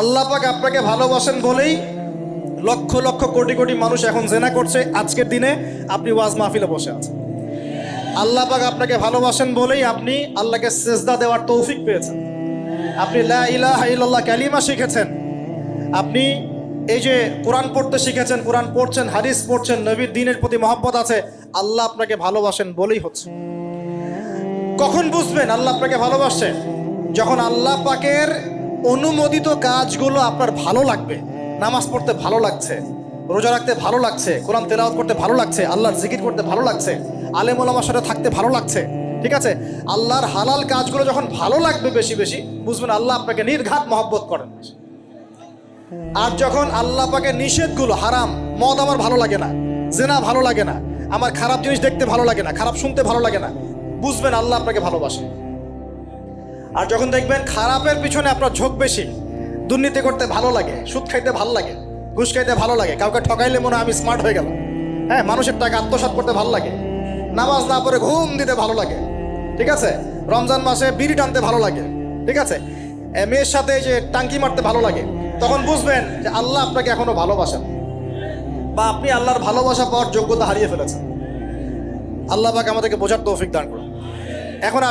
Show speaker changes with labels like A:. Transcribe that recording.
A: আল্লাহ পাক আপনাকে ভালোবাসেন বলেই লক্ষ লক্ষ কোটি কোটি মানুষ এখন জেনা করছে। আজকের দিনে আপনি ওয়াজ মাহফিলে বসে আছেন। আল্লাহ পাক আপনাকে ভালোবাসেন বলেই আপনি আল্লাহকে সেজদা দেওয়ার তৌফিক পেয়েছেন। আপনি লা ইলাহা ইল্লাল্লাহ কালিমা শিখেছেন। আপনি এই যে কোরআন পড়তে শিখেছেন, কোরআন পড়ছেন, হাদিস পড়ছেন, নবীর দ্বীনের প্রতি মহব্বত আছে। আল্লাহ আপনাকে ভালোবাসেন বলেই হচ্ছে। কখন বুঝবেন আল্লাহ আপনাকে ভালোবাসে? যখন আল্লাহ পাকের অনুমোদিত কাজগুলো আপনার ভালো লাগবে। নামাজ পড়তে ভালো লাগছে, রোজা রাখতে ভালো লাগছে, কোরআন তেলাওয়াত করতে ভালো লাগছে, আল্লাহর জিকির করতে ভালো লাগছে, আলেম ওলামার সাথে থাকতে ভালো লাগছে। ঠিক আছে, আল্লাহর হালাল কাজগুলো যখন ভালো লাগবে বেশি বেশি, বুঝবেন আল্লাহ আপনাকে নির্ঘাত মহব্বত করেন। আর যখন আল্লাহ পাকের নিষেধগুলো, হারাম, মদ আমার ভালো লাগে না, জেনা ভালো লাগে না, আমার খারাপ জিনিস দেখতে ভালো লাগে না, খারাপ শুনতে ভালো লাগে না, বুঝবেন আল্লাহ আপনাকে ভালোবাসে। আর যখন দেখবেন খারাপের পিছনে আপনার ঝোঁক বেশি, দুর্নীতি করতে ভালো লাগে, সুদ খাইতে ভালো লাগে, ঘুষ খাইতে ভালো লাগে, কাউকে ঠকাইলে মনে হয় আমি স্মার্ট হয়ে গেলাম, হ্যাঁ, মানুষের টাকা আত্মসাৎ করতে ভালো লাগে, নামাজ না পড়ে ঘুম দিতে ভালো লাগে, ঠিক আছে, রমজান মাসে বিড়ি টানতে ভালো লাগে, ঠিক আছে, মেয়ের সাথে যে টাঙ্কি মারতে ভালো লাগে, তখন বুঝবেন যে আল্লাহ আপনাকে এখনো ভালোবাসেন বা আপনি আল্লাহর ভালোবাসা পাওয়ার যোগ্যতা হারিয়ে ফেলেছেন। আল্লাহ পাক আমাদেরকে বোঝার তৌফিক দান করুন। এখন